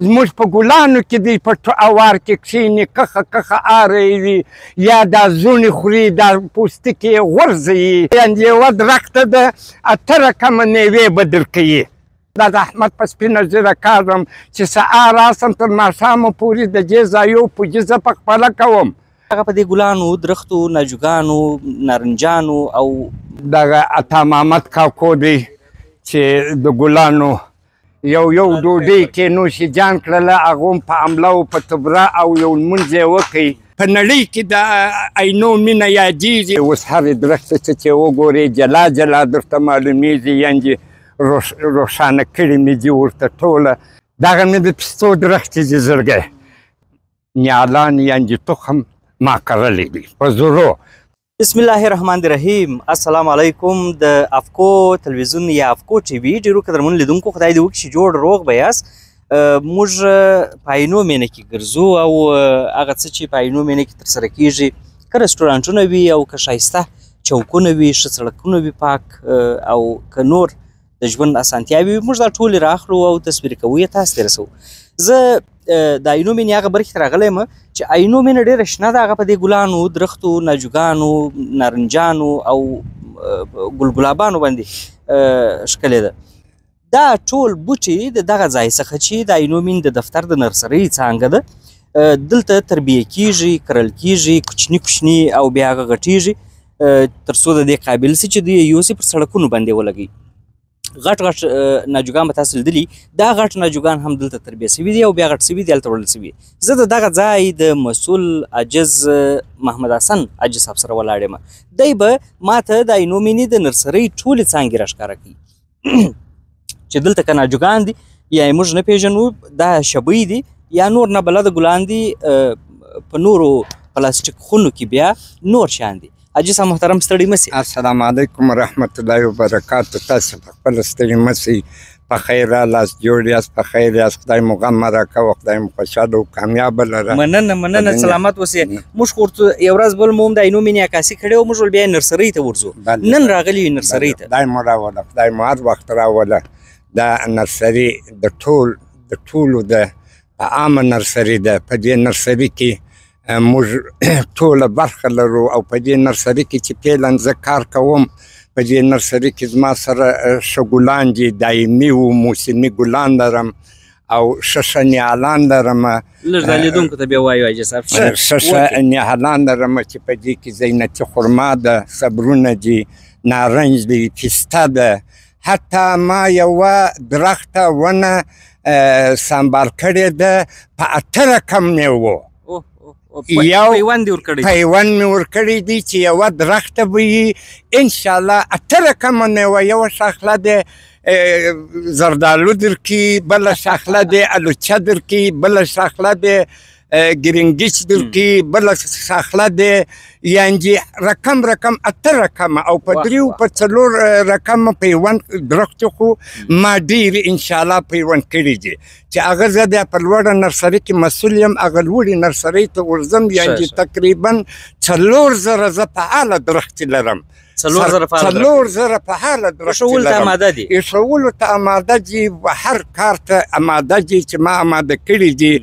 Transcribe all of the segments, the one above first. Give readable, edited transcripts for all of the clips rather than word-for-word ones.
زموږ په ګلانو کې دی په اوار کې کښېني کخه آری وي یا دا زونې خوري دا پوستکي یې غورځوي یعنې یوه درخته ده 8 رقمه میوې به درکوي دا د احمد په سپینه ږیره کاږم چې سهار راسم تر ماښامه پورې د دې ځایو پوجیزه په خپله کوم هغه په دې ګلانو درختو ناجوګانو نارنجانو او دغه عطا محمد کاکو دی چې د ګلانو یو ډوډۍ کې نوشي جان کړله هغه هم په امله او په تبره او یو لمونځ یې وکړي په نړۍ کې د عینو مینه یادېږي اوس هرې درخته څه چې وګورې جلا جلا درته معلومېږي یعنې روښانه کړي مې دي ورته ټوله دغه مې د پستو درخت دي زړګی نیالان یعنې تخم ما کرلی دی په زورو بسم الله الرحمن الرحیم السلام علیکم د افکو تلویزیون یا افکو ټي وي ډیرو قدرمنو لیدونکو خدای دې وکړي چې جوړ روغ به یاست موږ په عینو مینه کې ګرځو او هغه څه چې په عینو مینه کې ترسره کیږي که رسټورانټونه وي او که ښایسته چوکونه وي ښه سړکونه وي پاک او که نور د ژوند اسانتیاوې وي موږ دا ټولې رااخلو او تصویر کوو یې تاسو ته رسوو زه د عینو مینې هغه برخې ته راغلی یم چې عینو مینه ډېره شنه ده هغه په دې ګلانو درختو ناجوګانو نارنجانو او ګلګلابانو باندې ښکلې ده دا ټول بوټي د دغه ځای څخه چې د عینو مین د دفتر د نرسرۍ څانګه ده دلته تربیه کیږي کرل کیږي کوچني او بیا هغه غټیږي تر څو د دې قابل سي چې دوی یې یوسي پر سړکونو باندې ولګوي غټ ناجوګان به تاسو لیدلي دا غټ ناجوګان هم دلته تربیه سوي دي او بیا غټ سوي دي هلته وړل سوي زه د دغه ځای د مسؤل عاجز محمد حسن عاجز صاحب سره ولاړ یم دی به ماته د عینو مینې د نرسرۍ ټولې څانګې راښکاره کوي چې دلته که ناجوګان دي یا یې موږ نه پېژنو دا شبۍ دي یا نور نابلده ګلان دي په نورو پلاستیک خونو کې بیا نور شیان دي حاجي صاحب محترم ستړي مه سئ السلام علیکم ورحمت الله وبرکاتو تاسو په خپله ستړي مه سئ په خیر رالاست جوړ یاست په خیر یاست خدای مو غم مه راکوه خدای مو خوشحاله او کامیابه لره مننه سلامت اوسئ موږ خو ورته یو ورځ بل مو هم د عینو مینې عکاسي کړې وه موږ ول بیا نرسرۍ ته ورځو نن راغلي یو نرسرۍ ته خدای مو راوله خدای مو هر وخت راوله دا نرسري د ټولو د عامه نرسري ده په دې نرسري کې موږ ټوله برخه لرو او په دې نرسري کې چې فعلا زه کار کوم په دې نرسري کې زما سره ښه ګلان دي دایمي و موسمي ګلان لرم او ښه نیالان لرم لږ دا لیدونکو ته بیا وایو حاجي صاحب ښه نیالان لرم چې په دې کې زینتي خرما ده صبرونه دي نارنج دی پسته ده حتی ما یوه درخته ونه سنبال کړې ده په 8 رقم میوو پیوند مې ورکړی دی چې یوه درخته به وي انشاءالله 8 رقمه میوه یوه شاخله دی زردالو درکي بله شاخله دی الوچه درکي بله شاخله دی ګرینګیچ درکي بله شاخله دی یعنې رقم 8 رقمه او په 3 په 4 رقمه پیوند درختو خو ما ډېر انشاءالله پیوند کړي دي چې هغه زه بیا په لوړه نرسرۍ کې مسؤل یم هغه لوړې نرسرۍ ته ورځم یعنې تقریبا 4000 زه فعاله درختې لرم 4000 فعاله درختې لرم ایښولو ته اماده دي هر کار ته اماده دي چې ما اماده کړي دي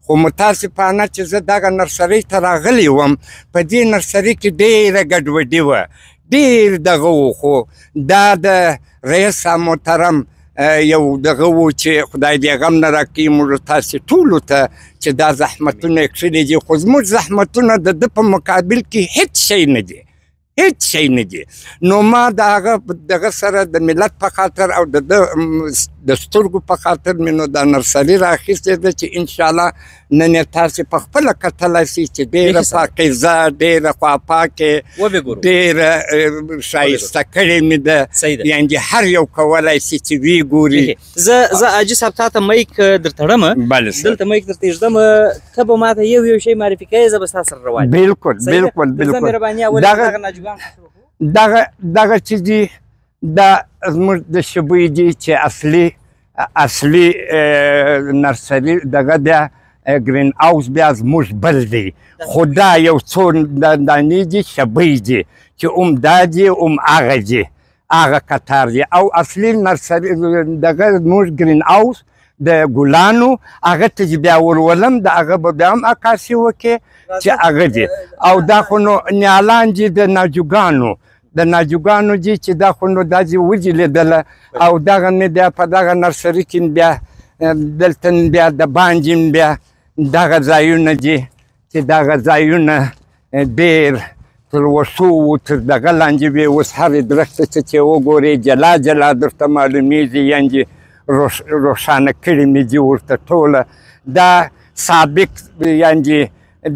خو متاسفانه چې زه دغه نرسرۍ ته راغلی وم په دې نرسرۍ کې ډېره ګډوډي وه ډېر دغه و خو دا د رئیس محترم یو دغه و چې خدای دې غم نه راکړي موږ تاسې ټولو ته چې دا زحمتونه یې کښلي دي خو زموږ زحمتونه د ده په مقابل کې هېڅ شی نه دي هیڅ شی نه دي نو ما د هغه دغه سره د ملت په خاطر او د سترګو په خاطر مې نو دا نرسري رااخیستې ده چې انشاءالله نن یې تاسې په خپله کتلی سئ چې ډېره پاکیزه ډېره خواپاکې ډېره ښایسته کړې مې ده یعنې هر یو کولی سي چې ویې ګوري زه حاجي صاحب تا ته میک درتړم دلته میک درته ایږدم ته به ما ته یو شی معرفي کوې زه به ستا سره روان بالکل دغه چې دي دا زموږ د شبۍ دي چې اصلي نرسري دغه بیا ګرین هاوس بیا زموږ بل دی خو دا یو څو دانې دي شبۍ دي چې دا دي هغه دي هغه قطار دي او اصلي نرسري دغه زموږ ګرین هاوس د ګلانو هغه ته چې بیا ورولم د هغه به بیا هم عکاسي وکړې چې هغه دي او دا خو نو نیالان دي د ناجوګانو دي چې دا خو نو دا دې وجې لیدله او دغه مې بیا په دغه نرسري کې بیا دلته بیا د باندې بیا دغه ځایونه دي چې دغه ځایونه ډېر تر وسو تر دغه لاندې وي اوس هرې درخته ته چې وګورې جلا جلا درته معلومیږي یعنې روښانه کړي مې دي ورته ټوله دا سابق یعنې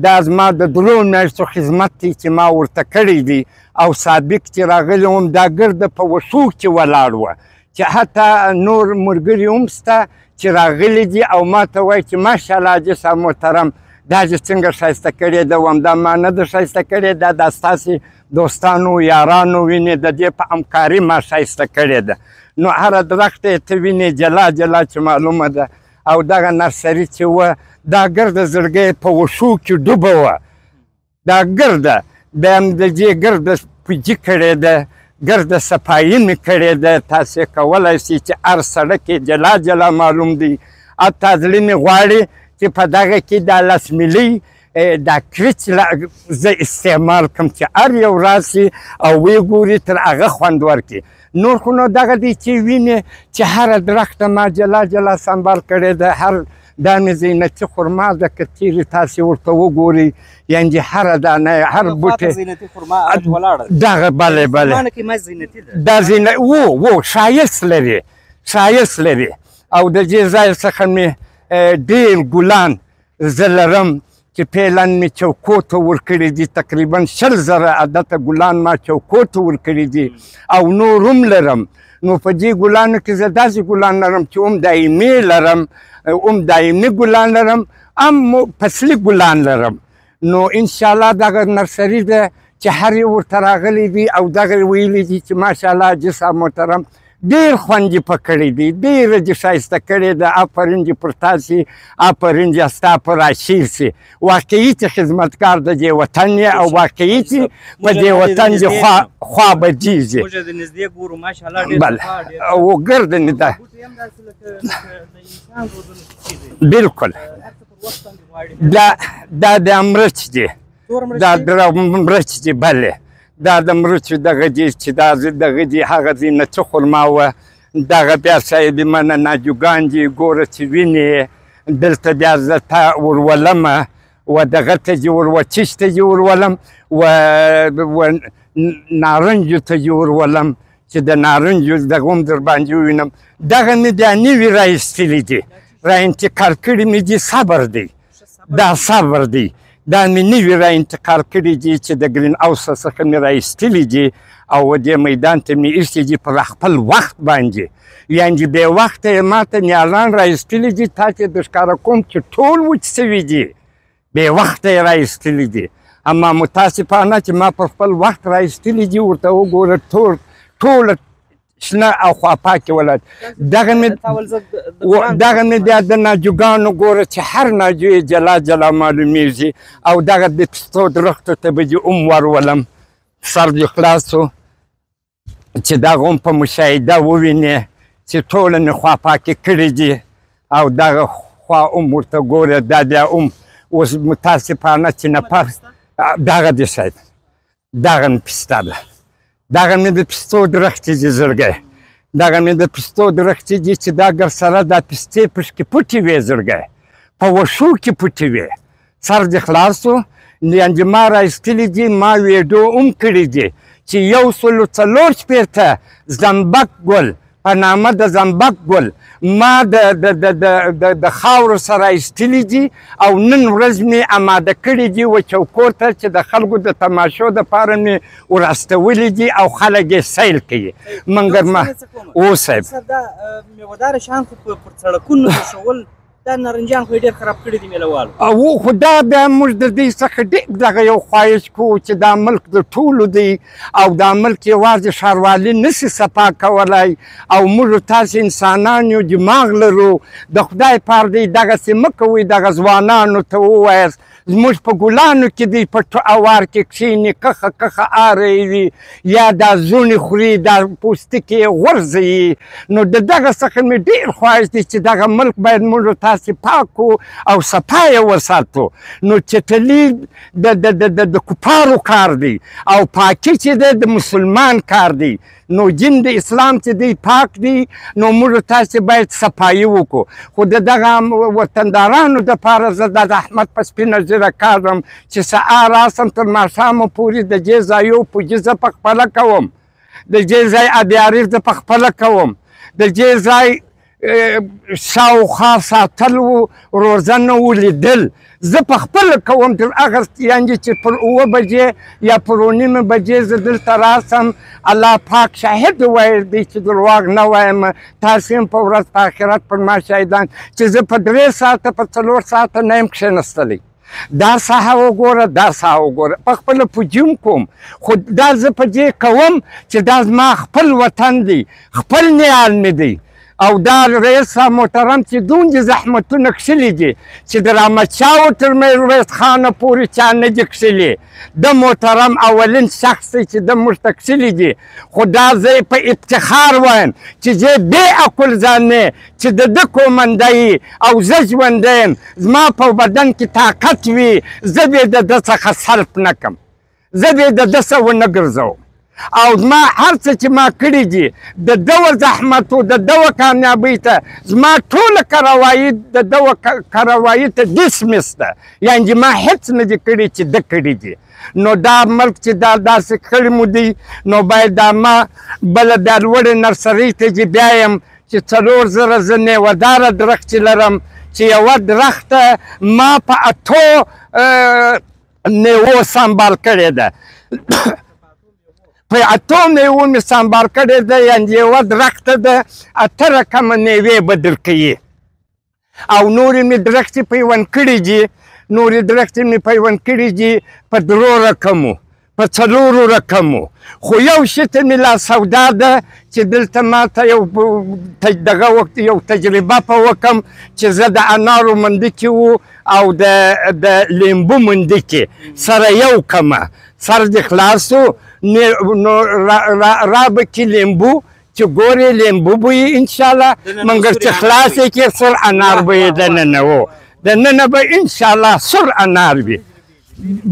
دا زما د 3 میاشتو خدمت دی چې ما ورته کړی دی او سابق چې راغلی وم دا ګرده په وسو کې ولاړ وه چې حتی نور ملګري هم شته چې راغلي دي او ما ته وایي چې ماشاءالله جسا محترم دا چې څنګه ښایسته کړې ده وم دا ما نه ده ښایسته کړې ده دا ستاسې دوستانو یارانو وینې د دې په همکاري ما ښایسته کړې ده نو هره درخته یې ته وینې جلا جلا چې معلومه ده او دغه نرسري چې وه دا ګرده زړګۍ په وښو کې ډوبه وه دا ګرده بیا هم د دې ګرده پوجي کړې ده ګرده صفایي مې کړې ده تاسې کولی شئ چې هر سړک یې جلا جلا معلوم دی حتی زړه مې غواړي چې په دغه کې دا 10 ملي دا کرچ زه استعمال کړم چې هر یو راسي او ویې ګوري تر هغه خوند ورکړي نور خو نو دغه دی چې وینې چې هره درخته ما جلا جلا سنبال کړې ده هر دا مې زینتي خرما ده که چیرې تاسې ورته وګورئ یعنې هره دانه هر بوټی دغه بله دا زینت و ښایست لري او د دې ځای څخه مې ډېر ګلان زه لرم چې پیلن مې چوکو ته ورکړي دي تقریبا 100,000 عدده ګلان ما چوکو ته ورکړي دي او نور هم لرم نو په دې ګلانو کې زه داسې ګلان لرم چې هم دایمي لرم هم دایمي ګلان لرم هم فصلي ګلان لرم نو انشاءالله دغه نرسري ده چې هر یو ورته راغلی دي او دغه ویلي دي چې ماشاءالله جسا محترم ډېر خوند یې په کړی دی ډېره دې ښایسته کړې ده آفرین دې پر تاسې آفرین دې ستا په راشیر سي واقعي چې خدمتکار د دې وطن یې او واقعي چې په دې وطن دې خوا بدیږي بله او ګرده مې ده بلکل دا د مرچ دی دا د مرچ دی بله دا د مرچو دغه دي چې دا دغه دي هغه زینتي خرما وه دغه بیا صاحب منه ناجوګان دي ګوره چې وینې دلته بیا زه تا ورولمه و دغه ته دې وروچش ته دې ورولم و نارنجو ته دې ورولم چې د نارنجو دغه هم در باندې ووینم دغه مې بیا نوي راایستلي دي راانتقال کړي مې دي صبر دی دا صبر دی دا مې نوي را انتقال کړي دي چې د ګرین هاوس څخه مې راایستلي دي او دې میدان ته مې ایښي دي پر خپل وخت باندې یعنې بې وخته یې ما ته نیالان راایستلي دي تا چې درښکاره کوم چې ټول وچ سوي دي بې وخته یې راایستلي دي اما متاسفانه چې ما پر خپل وخت راایستلي دي ورته وګوره ټوله شنه او خواپاکې ولایت دغه مې بیا د ناجوګانو ګوره چې هر ناجو یې جلا جلا معلومیږي او دغه د پستو درختو ته به دې هم ورولم سر دې خلاص و چې دغه هم په مشاهده ووینې چې ټوله مې خواپاکې کړي دي او دغه خوا هم ورته ګوره دا بیا هم اوس متاسفانه چې نفر دغه دې شاید دغه مې پسته ده دغه مې د پستو درختې دي زړګی دغه مې د پستو درختې دي چې دا ګر سره دا پستې پشکې پټې وې زړګی په وښو کې پټې وې سر دې خلاص و یعنې ما راایستلي دي ما ویډیو هم کړي دي چې 140 زنبق ګل په نامه د زنبق ګل ما د خاورو سره ایستلي دي او نن ورځ مې اماده کړي دي و چوکور ته چې د خلکو د تماشو دپاره مې ورستولي دي او خلک یې سیل کوي منګر ما او صاحب دا میوهداره شیان خو پر سړکونو ایښول دا نارنجان خو یې ډېر خراب کړي دي میلهوالو. او خو دا بیا موږ د دې څخه ډېر دغه یو خواهش کوو چې دا ملک د ټولو دی او دا ملک یوازې ښاروالي نسي صفا کولی او موږ تاسې انسانان یو دماغ لرو د خدای پار دی دغسې مه کوئ دغه ځوانانو ته ووایاست زموږ په ګلانو کې دی په اوار کې کښېني کښه اره وي یا دا زونې خوري دا پوستکي یې غورځوي نو د دغه څخه مې ډېر خواهش دی چې دغه ملک باید موږ تاسې پاک او صفا یې وساتو نو چټلي د کفارو کار دی او پاکي چې دی د مسلمان کار دی نو جن د اسلام چې دی پاک دی نو موږ تاسې باید صفایي وکړو خو د دغه وطندارانو دپاره زه د احمد په سپینه ږیره کاږم چې سهار راسم تر ماښامه پورې د دې ځایو پوجي زه پخپله کوم د دې ځای ابیاري زه پخپله کوم د دې ځای شاوخوا ساتل روزنه ولیدل زه پخپله کوم تر هغه یعنې چې پر اوه بجې یا پر 9 بجې زه دلته راسم الله پاک شاهد ویل دی چې درواغ نه وایم تاسې هم په ورځ په آخرت پر ما شاهدان چې زه په 3 ساعته په 4 ساعته نه یم کښېنستلی دا ساحه وګوره دا ساحه وګوره پخپله پوجي کوم خو دا زه په دې کوم چې دا زما خپل وطن دی خپل نیال مې دی او دا رئیس محترم چې دومره زحمتونه کښلي دي چې د رحمتشاه تر میرویس خانه پورې چا نه دي کښلي د محترم اولین شخص دی چې د موږ ته کښلي دي خو دا زه په افتخار وایم چې زه بې عقل ځان نه چې د ده کومنده او زه ژوندی یم زما په بدن کې طاقت وي زه به د ده څخه سلب نه کړم زه به د ده څه ونه ګرځوم او زما هر څه چې ما کړي دي د دغه زحمتو د دغه کامیابۍ ته زما ټوله کاروایي د دغه کاروایي ته ډسمس ده یعنې ما هېڅ نه دي کړي چې ده کړي دي نو دا ملک چې دا داسې کړي مو دی نو باید دا ما بله دا لوړې نرسرۍ ته چې بیا یم چې 4000 زه نیوداره درختې لرم چې یوه درخته ما په 8 نیوو سنبال کړې ده په 8 میوو مې سنبال کړې ده یعنې یوه درخته ده 8 رقمه میوې به درکوي او نورې مې درختې پیوند کړي دي نورې درختې مې پیوند کړي دي په 3 رقمو په 4 رقمو خو یو شي ته مې لا سودا ده چې دلته ماته دغه وخت یو تجربه په وکم چې زه د انارو منډکې وو او د لیمبو منډکې سره یو کمه سر دې خلاص و نو را به کې لیمبو چې ګورې لیمبو به یې انشاءالله مګر چې خلاص یې کې سور انار به یې دننه و دننه به انشاءالله سور انار وي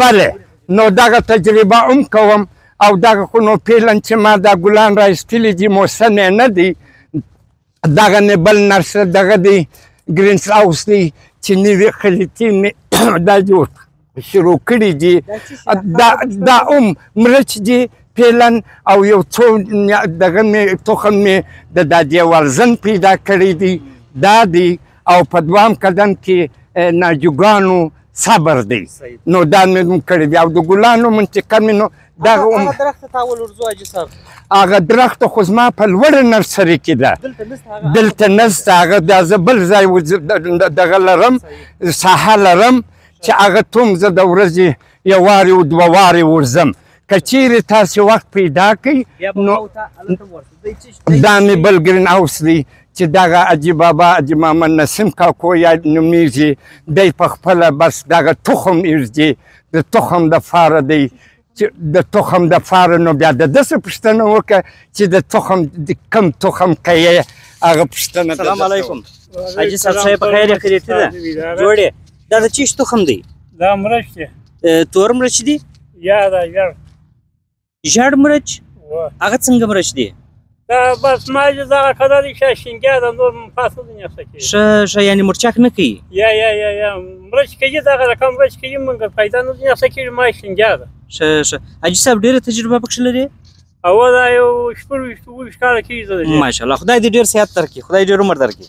بله نو دغه تجربه هم کوم او دغه خو نو پیلن چې ما دا ګلان را ایستلي دي موسم یې نه دی دغه مې بل نرسر دغه دی ګرینس هاوس دی چې نوي خلیطې مې دا جوړ شروع کړي دي دا مرچ دي پیلن او یو څو دغه مې تخم مې د دا دیوالزن پیدا کړی دی دا دی او په 2م قدم کې ناجوګانو صبر دی نو دا مې کړی دی او د ګلانو منطقه مې نو دغه هغه درخته تاول ورځو حاجي صاحب هغه درخته خو زما په لوړه نرسري کې ده دلته نسته هغه دا زه بل ځای دغه لرم ساحه لرم چې هغه توم زه د ورځې 1 وارې و 2 وارې ورځم که چیرې تاسې وخت پیدا کړئ نو دا مې بل ګرین هاوس دی چې دغه حاجي بابا حاجي محمد نسیم کاکو یا نومیږي دی په خپله بس دغه تخم ایږدي د تخم دپاره دی چې د تخم دپاره نو بیا د داسې پوښتنه وکړه چې د تخم کم تخم که یې هغه پوښتنه السلام علیکم حاجي صاحب په خیر یې خیریتي ده جوړې دا د چیش تخم دی دا مرچ دی تور مرچ دی یا دا ژړ مرچ هغه څنګه مرچ دی دا بس ما چې دغه کده دی چې شینګیا د نور فاصله نه سکي ښه یعنې مرچاک نه کوي یا مرچ کوي دغه رقم مرچ کوي مګر پیدا نه سکي ما شینګیا ده ښه حاجي صاحب ډېره تجربه پکښې لري او دا یو 20 کاله کېږي ماشاءالله خدای دې ډېر صحت درکړي خدای ډېر عمر درکړي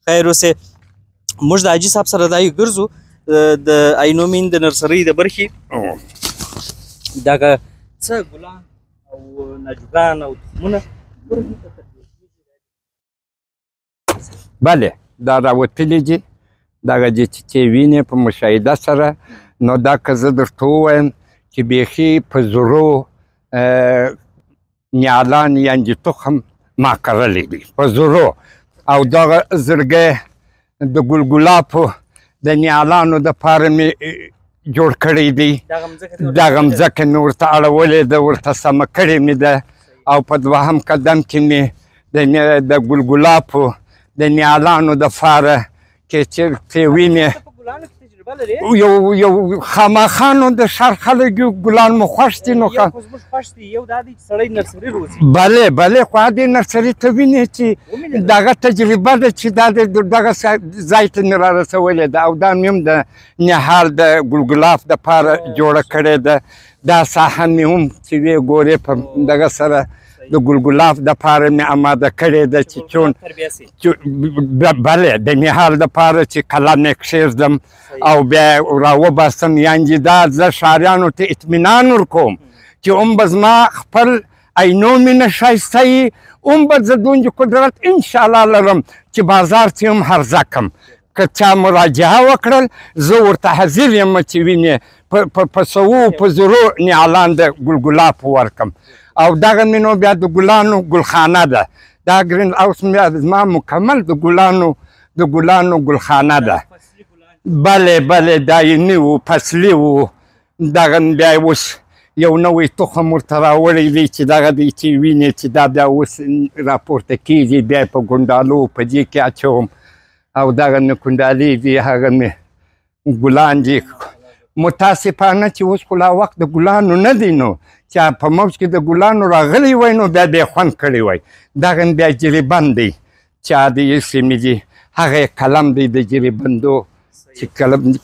خیر اوسې موږ د حاجي صاحب سره دا یو ګرځو د عینومین د نرسرۍ د برخې دغه څه ګلان او ناجوګان او تخمونه بله دا راوتلي دي دغه چې وینې په مشاهده سره نو دا که زه درته ووایم چې بیخي په زرو نیالان یعنې تخم ما کرلی دی په زرو او دغه زړګی د ګلګلابو د نیالانو دپاره مې جوړ کړی دی دغه مځکه مې ورته اړولې ده ورته سمه کړې مې ده او په دوهم قدم کې مې د ګلګلابو د نیالانو دپاره کې چېرته وینې یو خامخا نو د ښار خلک ګلان مو خوښ دي نو بلې بلې خو دې نرسري ته وینې چې دغه تجربه ده چې دا دغه ځای ته مې را رسولې ده او دا مې هم د نهال د ګلګلاب دپاره جوړه کړې ده دا ساحه مې هم چې ویې ګورې په دغه سره د ګلګلاب دپاره مې اماده کړې ده چې چون بلې د نهال دپاره چې قلم یې کښېږدم او بیا راوباسم یعنې دا زه ښاریانو ته اطمینان ورکوم چې هم به زما خپل عینو مینه ښایسته وي هم به زه دومره قدرت انشاءالله لرم چې بازار ته هم عرضه کړم که چا مراجعه وکړل زه ورته حاضر یم چې وینې په سوو په زرو نیالان د ګلګلاب ورکړم او دغه مې نو بیا د ګلانو ګلخانه ده دا ګرین هاوس بیا زما مکمل د ګلانو ګلخانه ده بلې بلې دا یې نه و فصلي و دغه بیا اوس یو نوی تخم ورته راوړی دی چې دغه دی چې وینې چې دا بیا اوس راپورته کېږي بیا په ګونډالو په دې کې اچوم او دغه مې کونډالې دي هغه مې ګلان دي متاسفانه چې اوس خو لا وخت د ګلانو نه دی نو چې په موج کې د ګلانو راغلی وای نو بیا بیا خوند کړی وای دغه بیا جریبند دی چې د یې سیمې دي هغه قلم دی د جریبندو چې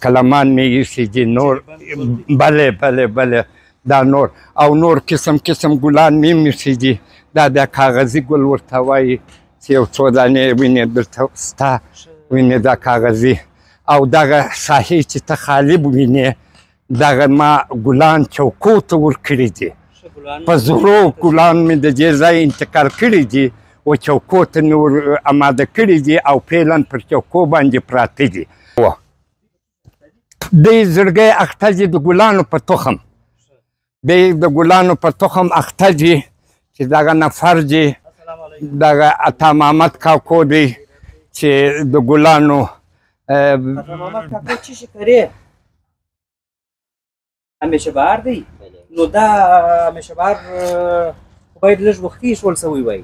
کلمان مې ایښي دي نور بلې بلې بلې دا نور او نور قسم قسم ګلان مې ایښي دي دا بیا کاغذي ګل ورته وایي چې یو څو دانې وینې درته ستا وینې دا کاغذي او دغه ساحې چې ته خالب وینې دغه ما ګلان چوکو ته ورکړي دي په زرو ګلان مې د دې ځای انتقال کړي دي و چوکو ته مې ور اماده کړي دي او فعلا پر چوکو باندې پراته دي دی زړګی اخته دي د ګلانو په تخم دی د ګلانو په تخم اخته دي چې دغه نفر دي دغه عطا محمد کاکو دی چې د ګلانو همیشه بهار دی نو دا همیشه بهار باید لږ وختي شول سوی وای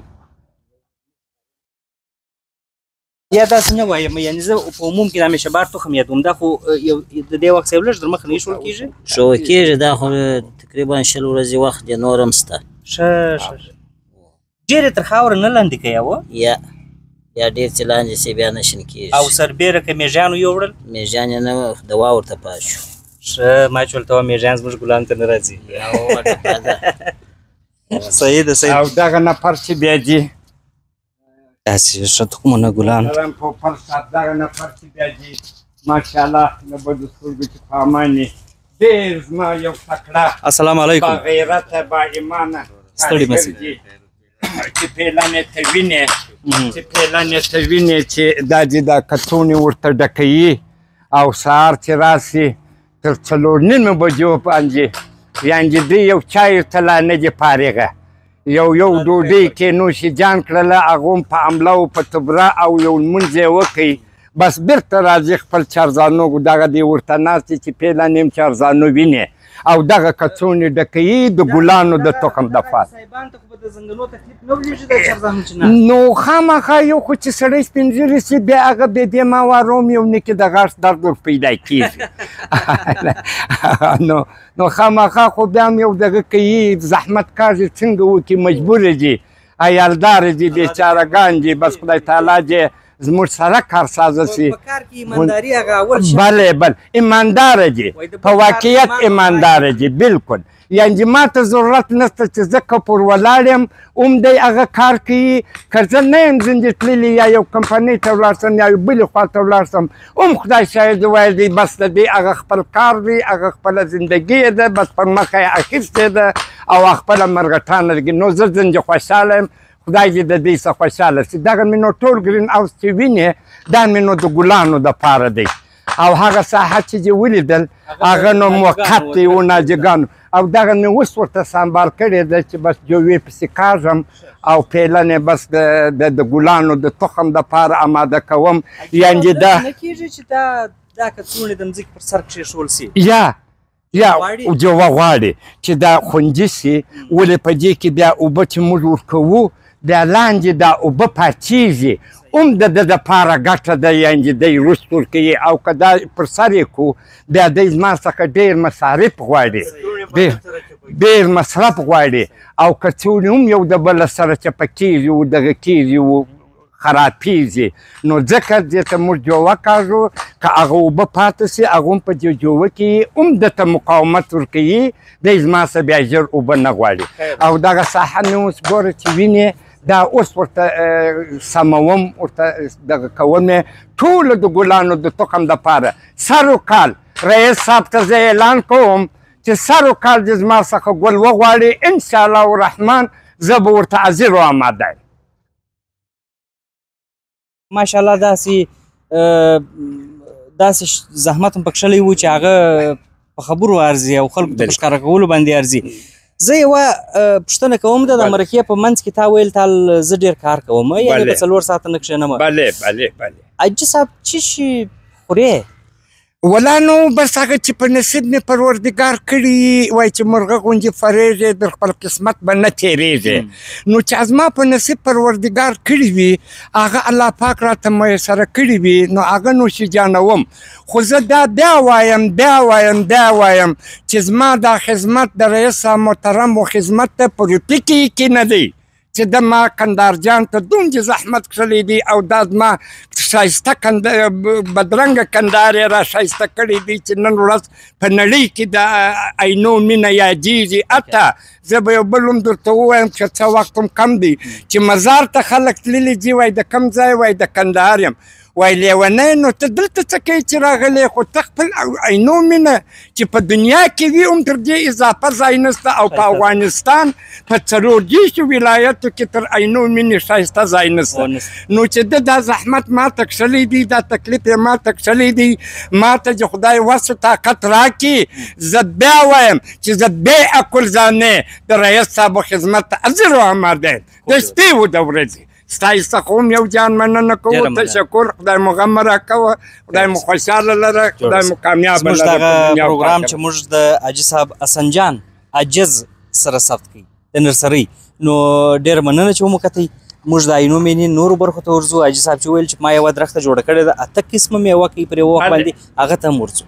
یا داسې نه وایم یعنې زه په عموم کې د همیشه بهار تخم یادوم دا خو د دې وخت صاحب لږ در مخه نه شول کېږي شول کېږي دا خو تقریبا 20 ورځې وخت دی نور هم شته ښه ډېرې تر خاوره نه لاندې کوې اوه یا ډېر چې لاندې سي بیا نشین کېږي او سربیره که میږیانو یوړل میږیان یې نه د واورته پات شو ښه ما چې ورته وه میږیان زموږ ګلانو ته نه راځي صحیح ده صحیح او دغه نفر چې بیا دي داسې ښه تخمونه ګلان په فرصت دغه نفر چې بیا دي ماشاءالله د بدو سترګو چې په امان یې ډېر زما یو تکړه السلام علیکم با غیرته با ایمانه ستړي مه سئ چې پیلانې ته وینې چې پیلانې ته وینې چې دا دې دا کڅوڼې ورته ډکوي او سهار چې راسي تر 4:30 بجو باندې یعنې دوی یو چای ورته لا نه دي فارغه یو ډوډۍ کې نوشي جان کړله هغه هم په عمله او په تبره او یو لمونځ یې وکړي بس بیرته راځي خپل چارزانو دغه دې ورته ناست دي چې پیلانې هم چارزانو وینې او دغه کڅوڼې ډکوي د ګلانو د تخم دپاره نو خامخا یو خو چې سړی سپین ږیری سي بیا هغه بې دې ماوروم یو نه کې د غاښ درد ور پیدا کېږي نو خامخا خو بیا هم یو دغه کوي زحمت کار دې څنګه وکړي مجبوره دي عیالداره دي بېچارهګان دي بس خدای تعالی دې زموږ سره کارسازه سي بله بله ایمانداره دي په واقعیت ایمانداره دي بلکل یعنې ما ته ضرورت نشته چې زه که پر ولاړ یم هم دی هغه کار کوي که زه نه یم زندې تللي یا یو کمپنۍ ته ولاړ سم یا یو بلې خوا ته ولاړ سم هم خدای شاید وویل دی بس د دې هغه خپل کار دی هغه خپله زندګي یې ده بس پر مخه یې اخیستې ده او خپله مرغټانه لري نو زه زندې خوشحاله یم خدای دې د دې څخه خوشحاله شي دغه مې نو ټول ګرین هاوس چې وینې دا مې نو د ګلانو دپاره دی او هغه ساحه چې دې ولیدل هغه نو موقت دی و ناجګانو او دغه مې اوس ورته سنبال کړې ده چې بس جووې پسې کاږم او پیلنې بس د ګلانو د تخم دپاره اماده کوم یعنې دا نه کېږي چې دا کڅوړې د مځکې پر سر کښېښول سي یا جوه غواړي چې دا خوندي سي ولې په دې کې بیا اوبه چې موږ ورکوو بیا لاندې دا اوبه پاتېږي د ده دپاره ګټه ده یعنې دی رست ورکوي او که دا پر سر یې کړو بیا دی زما څخه ډېر مصارف غواړي ډېر مصرف غواړي او کڅوړې هم یو د بله سره چپه کېږي و دغه کېږي و خرابېږي نو ځکه دې ته موږ جووه کاږو که هغه اوبه پاته سي هغه هم په دې جووه کې هم درته مقاومت ورکوي دی زما څه بیا ژر اوبه نه غواړي او دغه ساحه مې اوس ګوره چې وینې دا اوس ورته سموم ورته دغه کوم ټولو د ګلانو د تخم دپاره سر و کال رئیس صاحب ته زه اعلان کوم چې سر و کال دې زما څخه ګل وغواړي انشاءالله الرحمن زه به ورته حاضر و آماده یم ماشاءالله داسې زحمت هم پکښلی و چې هغه په خبرو ارزي او خلکو ته په ښکاره کولو باندې ارزي زه یوه پوښتنه کوم د مرکې په منځ کې تا ویل تال زه ډېر کار کوم یعنې په 4 ساعته نه کښېنم بله حاجي صاحب څه شي خورې ولا نو بس هغه چې په نصیب مې پروردګار کړي وای چې مرغه غوندې فرېږې د خپل قسمت به نه تېرېږې نو چې زما په نصیب پروردګار کړي وي هغه الله پاک راته میسره کړي وي نو هغه نوشي جانوم خو زه دا بیا وایم چې زما دا خدمت د رئیس محترم و خدمت ته په روپۍ کې نه دی چې د ما کندهار جان ته دومره زحمت کړلی دی او دا زما ښایسته بدرنګه کندهار یې را ښایسته کړی دی چې نن ورځ په نړۍ کې د عینو مینه یادېږي حتی زه به یو بل هم درته ووایم چې څه وخت هم کم دی چې مزار ته خلک تللي دي وایي د کوم ځای وایي د کندهار یم وای لیونی نو ته دلته څه کوې چې راغلی خو ته خپل عینو مینه چې په دنیا کې وي هم تر دې اضافه ځای نشته او په افغانستان په 40 ولایتو کې تر عینو مینې ښایسته ځای نشته نو چې ده دا زحمت ما ته کښلی دی دا تکلیف یې ما ته کښلی دی ما ته چې خدای وس طاقت راکړي زه بیا وایم چې زه بې عقلزانې د رئیس صاحب خدمت ته حاضر و آماده یم د شپې و د ورځې ستاسو څخه هم یو جان مننه کوو تشکر خدای مو غم راکوه خدای مو خوشحاله لره خدای مو کامیابه لره زموږ دغه پروګرام چې موږ د حاجي صاحب حسن جان عجز سره ثبت کړي د نرسرۍ نو ډېره مننه چې ومو کتئ موږ د عینو مینې نورو برخو ته ورځو حاجي صاحب چې ویل چې ما یوه درخته جوړه کړې ده 8 قسمه میوه کوي پر یوه وخت باندې هغه ته هم ورځو